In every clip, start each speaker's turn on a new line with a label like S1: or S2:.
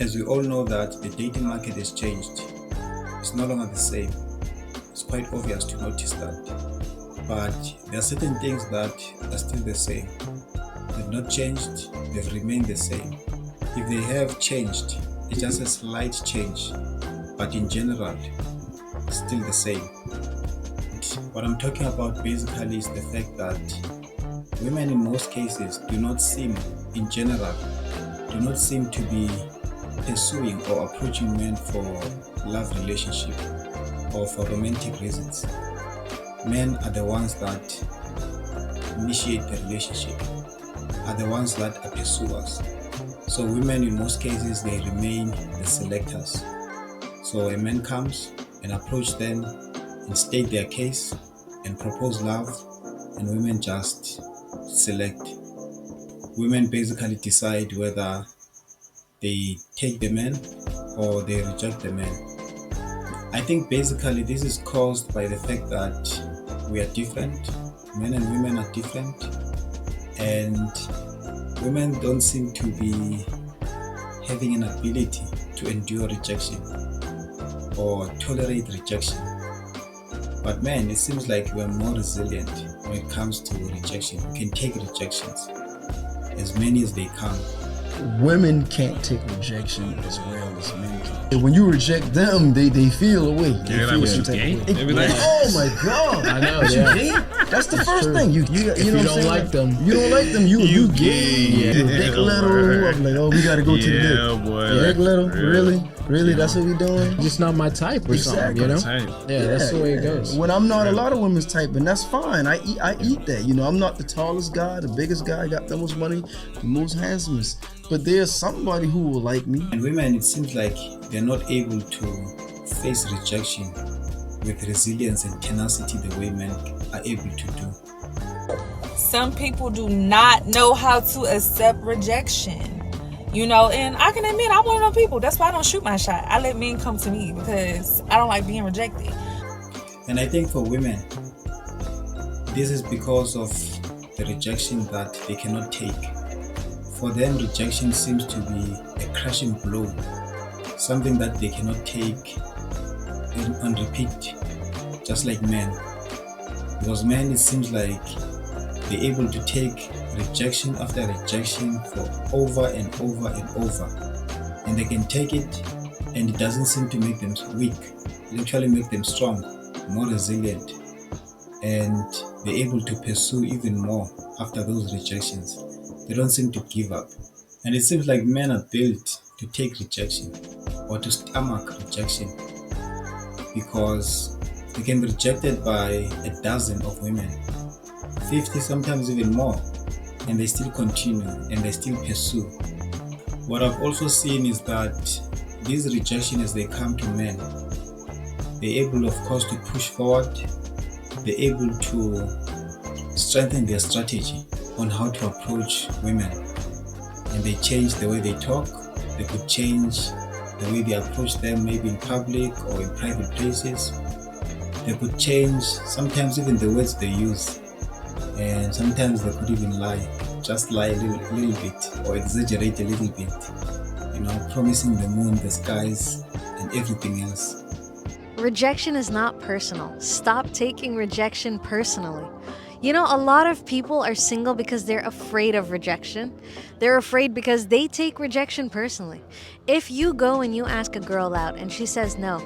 S1: As we all know that the dating market has changed. It's no longer the same. It's quite obvious to notice that. But there are certain things that are still the same. They've not changed, they've remained the same. If they have changed, it's just a slight change. But in general, it's still the same. What I'm talking about basically is the fact that women in most cases in general, do not seem to be pursuing or approaching men for love relationship or for romantic reasons. Men are the ones that initiate the relationship, are the ones that are pursuers. So women in most cases they remain the selectors. So a man comes and approach them and state their case and propose love, and women just select. Women basically decide whether they take the man or they reject the man. I think basically this is caused by the fact that we are different. Men and women are different, and women don't seem to be having an ability to endure rejection or tolerate rejection. But men, it seems like we are more resilient when it comes to rejection. We can take rejections, as many as they come.
S2: Women can't take rejection as well as men can. When you reject them, they feel away.
S3: Yeah, like, what, you gay? They be like,
S2: oh my God.
S4: I know,
S2: You
S4: yeah.
S2: gay? That's the first thing. You know
S4: You
S2: what I'm
S4: don't
S2: saying?
S4: like them.
S2: You don't like them. You gay.
S3: Yeah,
S2: You dick little.
S3: word.
S2: I'm like, oh, we gotta go to the dick.
S3: Yeah, boy.
S2: Dick little?
S3: Real.
S2: Really? That's what we doing?
S4: Just not my type or something, you know?
S3: Type.
S4: Yeah, that's the way it goes.
S2: When I'm not a lot of women's type, and that's fine. I eat that. You know, I'm not the tallest guy, the biggest guy, got the most money, the most handsomest. But there's somebody who will like me.
S1: And women, it seems like they're not able to face rejection with resilience and tenacity the way men are able to do.
S5: Some people do not know how to accept rejection. You know, and I can admit I'm one of those people. That's why I don't shoot my shot. I let men come to me because I don't like being rejected.
S1: And I think for women, this is because of the rejection that they cannot take. For them, rejection seems to be a crushing blow, something that they cannot take on repeat, just like men. Because men, it seems like they're able to take rejection after rejection for over and over and over. And they can take it, and it doesn't seem to make them weak. It actually makes them strong, more resilient, and they're able to pursue even more after those rejections. They don't seem to give up. And it seems like men are built to take rejection or to stomach rejection, because they can be rejected by a dozen of women, 50, sometimes even more, and they still continue and they still pursue. What I've also seen is that these rejections, as they come to men, they're able, of course, to push forward. They're able to strengthen their strategy on how to approach women, and they change the way they talk. They could change the way they approach them, maybe in public or in private places. They could change sometimes even the words they use, and sometimes they could even lie, just lie a little bit or exaggerate a little bit, you know, promising the moon, the skies, and everything else.
S6: Rejection is not personal. Stop taking rejection personally. You know, a lot of people are single because they're afraid of rejection. They're afraid because they take rejection personally. If you go and you ask a girl out and she says no,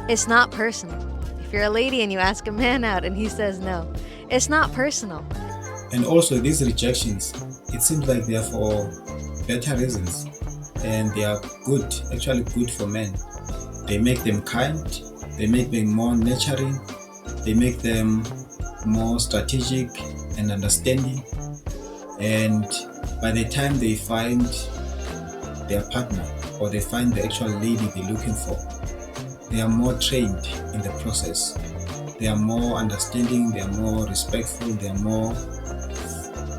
S6: it's not personal. If you're a lady and you ask a man out and he says no, it's not personal.
S1: And also these rejections, it seems like they are for better reasons, and they are good, actually good for men. They make them kind, they make them more nurturing, they make them more strategic and understanding, and by the time they find their partner or they find the actual lady they're looking for, they are more trained in the process. They are more understanding, they are more respectful, they are more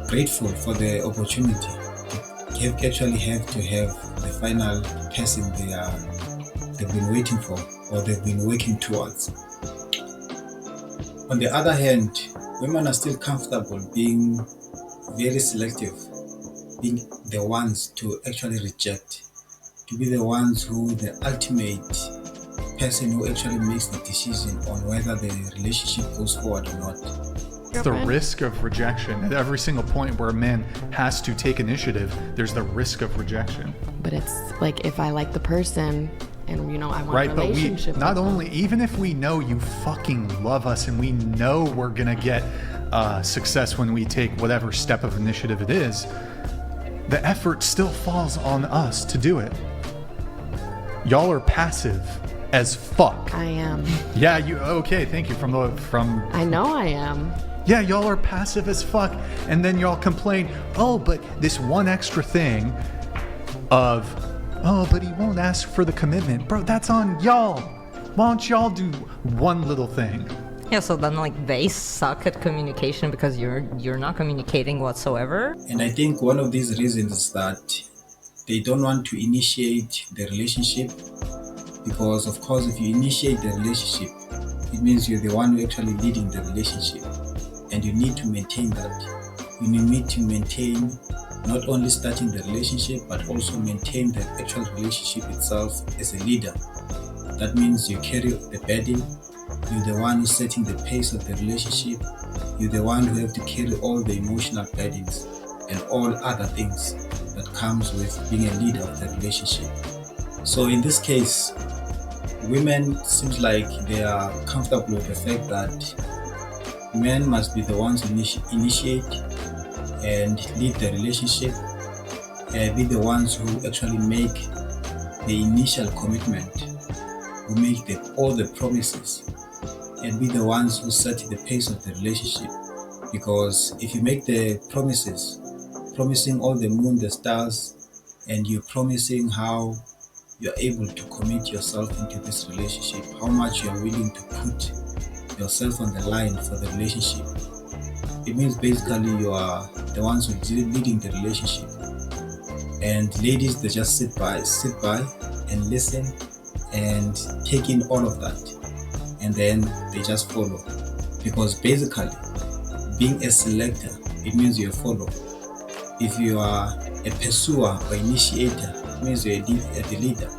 S1: grateful for the opportunity. They actually have to have the final person they've been waiting for or they've been working towards. On the other hand, women are still comfortable being very selective, being the ones to actually reject. to be the ones who the ultimate person who actually makes the decision on whether the relationship goes forward or not.
S7: The risk of rejection. At every single point where a man has to take initiative, there's the risk of rejection.
S8: But it's like if I like the person and I want
S7: right,
S8: a
S7: but
S8: relationship.
S7: we not only, even if we know you fucking love us and we know we're gonna get success when we take whatever step of initiative it is, the effort still falls on us to do it. Y'all are passive as fuck.
S8: I am.
S7: Yeah, you okay? Thank you. From
S8: I know I am.
S7: Yeah, y'all are passive as fuck, and then y'all complain, oh, but this one extra thing of, oh, but he won't ask for the commitment. Bro, that's on y'all. Why don't y'all do one little thing?
S9: Yeah, so then they suck at communication because you're not communicating whatsoever.
S1: And I think one of these reasons is that they don't want to initiate the relationship, because of course if you initiate the relationship, it means you're the one who actually leading the relationship. And you need to maintain that. You need to maintain not only starting the relationship, but also maintain the actual relationship itself as a leader. That means you carry the burden. You're the one who's setting the pace of the relationship. You're the one who have to carry all the emotional burdens and all other things that comes with being a leader of the relationship. So in this case, women seems like they are comfortable with the fact that men must be the ones who initiate and lead the relationship, be the ones who actually make the initial commitment, who make all the promises, and be the ones who set the pace of the relationship. Because if you make the promises, promising all the moon, the stars, and you're promising how you're able to commit yourself into this relationship, how much you're willing to put yourself on the line for the relationship, it means basically you are the ones who are leading the relationship. And ladies, they just sit by and listen and take in all of that, and then they just follow. Because basically, being a selector, it means you're a follower. If you are a pursuer or initiator, it means you're the leader.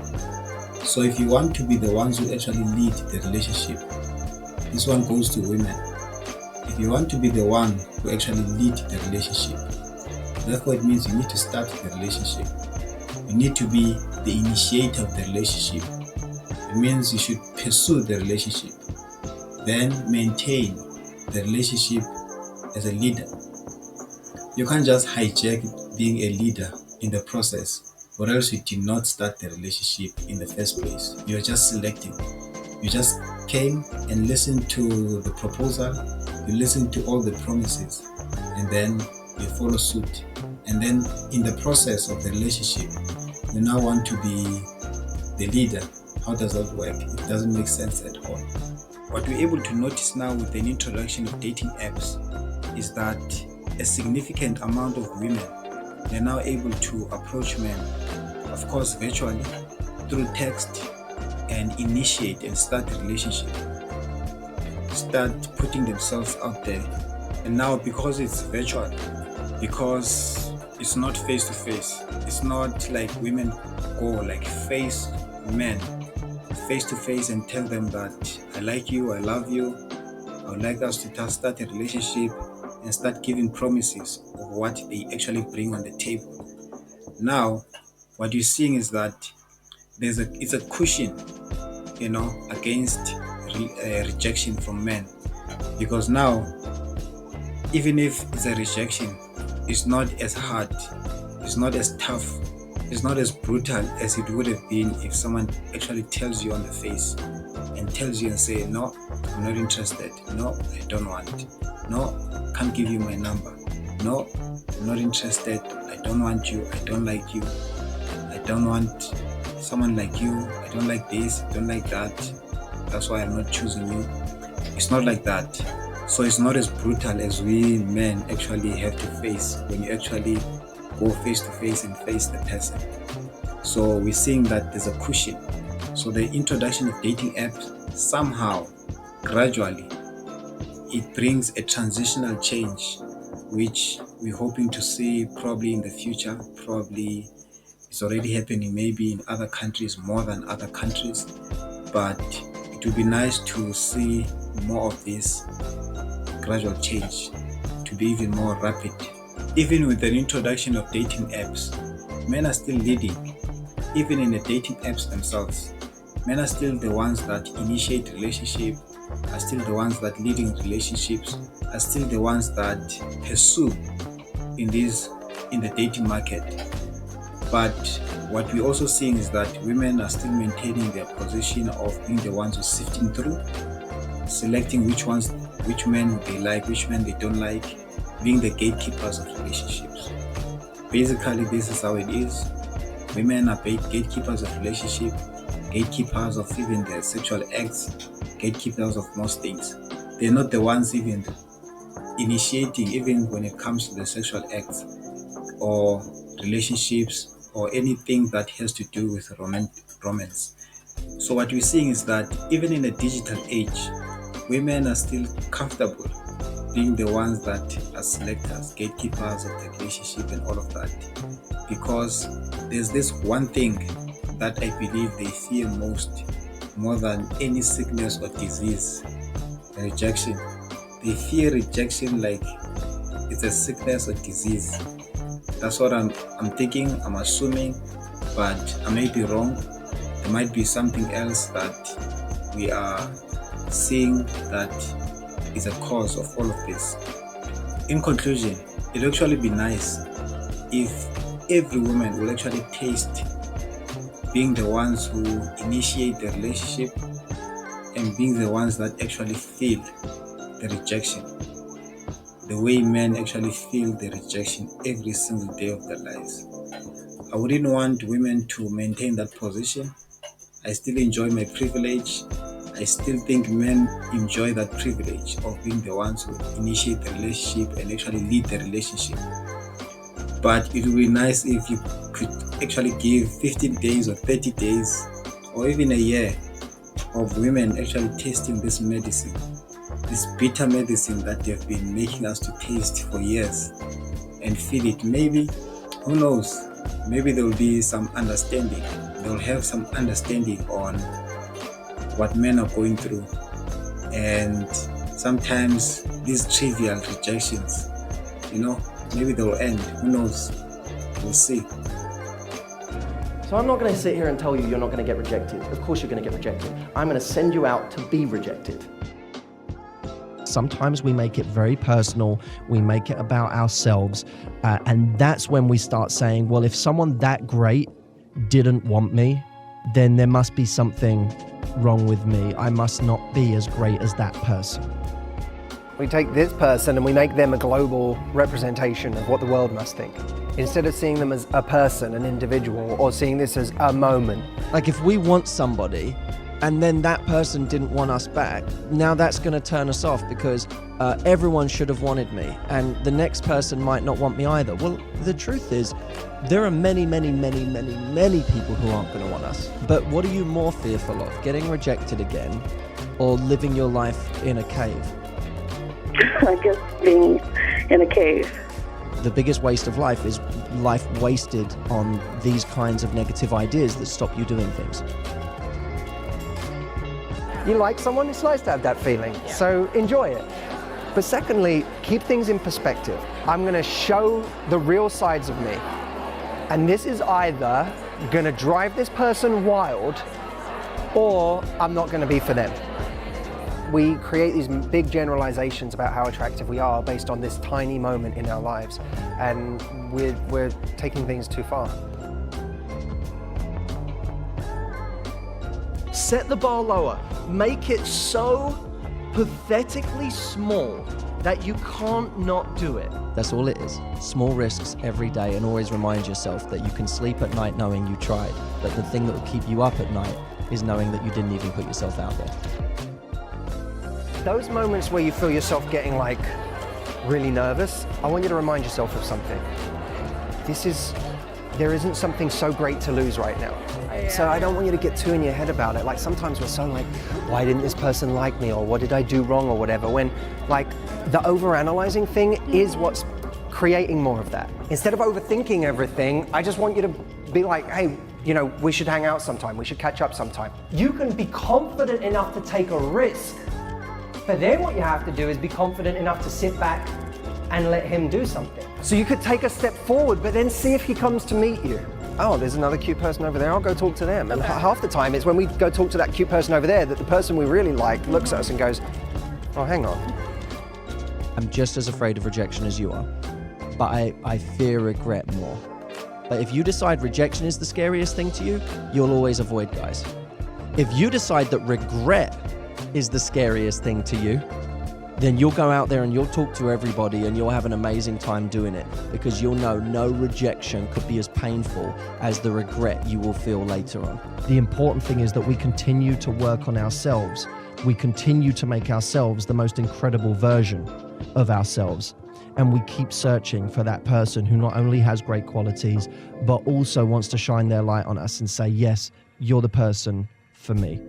S1: So if you want to be the ones who actually lead the relationship, this one goes to women. If you want to be the one who actually lead the relationship, therefore it means you need to start the relationship. You need to be the initiator of the relationship. It means you should pursue the relationship, then maintain the relationship as a leader. You can't just hijack being a leader in the process, or else you did not start the relationship in the first place. You're just selecting. You just came and listened to the proposal, you listened to all the promises, and then you follow suit. And then in the process of the relationship, you now want to be the leader. How does that work? It doesn't make sense at all. What we're able to notice now with the introduction of dating apps is that a significant amount of women, they're now able to approach men, of course virtually, through text, and initiate and start a relationship, start putting themselves out there. And now because it's virtual, because it's not face to face, it's not like women go like face men face to face and tell them that I like you, I love you, I would like us to start a relationship, and start giving promises of what they actually bring on the table. Now what you're seeing is that it's a cushion, against rejection from men. Because now, even if it's a rejection, it's not as hard, it's not as tough, it's not as brutal as it would have been if someone actually tells you on the face and tells you and say, no, I'm not interested, no, I don't want, no, can't give you my number, no, I'm not interested, I don't want you, I don't like you, I don't want someone like you, I don't like this, I don't like that, that's why I'm not choosing you. It's not like that. So it's not as brutal as we men actually have to face when you actually go face to face and face the person. So we're seeing that there's a cushion. So the introduction of dating apps, somehow, gradually, it brings a transitional change, which we're hoping to see probably in the future. Probably It's already happening maybe in other countries more than other countries, but it would be nice to see more of this gradual change to be even more rapid. Even with the introduction of dating apps, men are still leading. Even in the dating apps themselves, men are still the ones that initiate relationship, are still the ones that lead in relationships, are still the ones that pursue in the dating market. But what we're also seeing is that women are still maintaining their position of being the ones who are sifting through, selecting which men they like, which men they don't like, being the gatekeepers of relationships. Basically, this is how it is. Women are gatekeepers of relationship, gatekeepers of even their sexual acts, gatekeepers of most things. They're not the ones even initiating, even when it comes to the sexual acts or relationships or anything that has to do with romance. So what we're seeing is that even in the digital age, women are still comfortable being the ones that are selectors, gatekeepers of the relationship and all of that. Because there's this one thing that I believe they fear more than any sickness or disease: rejection. They fear rejection like it's a sickness or disease. That's what I'm thinking, I'm assuming, but I may be wrong. There might be something else that we are seeing that is a cause of all of this. In conclusion, it would actually be nice if every woman will actually taste being the ones who initiate the relationship and being the ones that actually feel the rejection, the way men actually feel the rejection every single day of their lives. I wouldn't want women to maintain that position. I still enjoy my privilege. I still think men enjoy that privilege of being the ones who initiate the relationship and actually lead the relationship. But it would be nice if you could actually give 15 days or 30 days or even a year of women actually tasting this medicine, this bitter medicine that they've been making us to taste for years, and feel it. Maybe, who knows, maybe there will be some understanding. They will have some understanding on what men are going through. And sometimes these trivial rejections, maybe they will end. Who knows? We'll see.
S10: So I'm not going to sit here and tell you you're not going to get rejected. Of course you're going to get rejected. I'm going to send you out to be rejected.
S2: Sometimes we make it very personal, we make it about ourselves, and that's when we start saying, well, if someone that great didn't want me, then there must be something wrong with me. I must not be as great as that person.
S11: We take this person and we make them a global representation of what the world must think, instead of seeing them as a person, an individual, or seeing this as a moment.
S2: Like if we want somebody and then that person didn't want us back, now that's going to turn us off because everyone should have wanted me and the next person might not want me either. Well, the truth is there are many people who aren't going to want us. But what are you more fearful of, getting rejected again or living your life in a cave?
S12: I guess being in a cave.
S2: The biggest waste of life is life wasted on these kinds of negative ideas that stop you doing things.
S11: You like someone, it's nice to have that feeling, so enjoy it. But secondly, keep things in perspective. I'm going to show the real sides of me. And this is either going to drive this person wild or I'm not going to be for them. We create these big generalizations about how attractive we are based on this tiny moment in our lives, and we're taking things too far.
S2: Set the bar lower. Make it so pathetically small that you can't not do it. That's all it is. Small risks every day, and always remind yourself that you can sleep at night knowing you tried, but the thing that will keep you up at night is knowing that you didn't even put yourself out there.
S11: Those moments where you feel yourself getting really nervous, I want you to remind yourself of something. There isn't something so great to lose right now. So I don't want you to get too in your head about it. Like sometimes we're so why didn't this person like me? Or what did I do wrong or whatever? When the overanalyzing thing is what's creating more of that. Instead of overthinking everything, I just want you to be like, hey, you know, we should hang out sometime, we should catch up sometime. You can be confident enough to take a risk, but then what you have to do is be confident enough to sit back and let him do something. So you could take a step forward, but then see if he comes to meet you. Oh, there's another cute person over there, I'll go talk to them. And half the time it's when we go talk to that cute person over there that the person we really like looks at us and goes, oh, hang on.
S2: I'm just as afraid of rejection as you are, but I fear regret more. But if you decide rejection is the scariest thing to you, you'll always avoid guys. If you decide that regret is the scariest thing to you, then you'll go out there and you'll talk to everybody and you'll have an amazing time doing it, because you'll know no rejection could be as painful as the regret you will feel later on. The important thing is that we continue to work on ourselves. We continue to make ourselves the most incredible version of ourselves. And we keep searching for that person who not only has great qualities, but also wants to shine their light on us and say, yes, you're the person for me.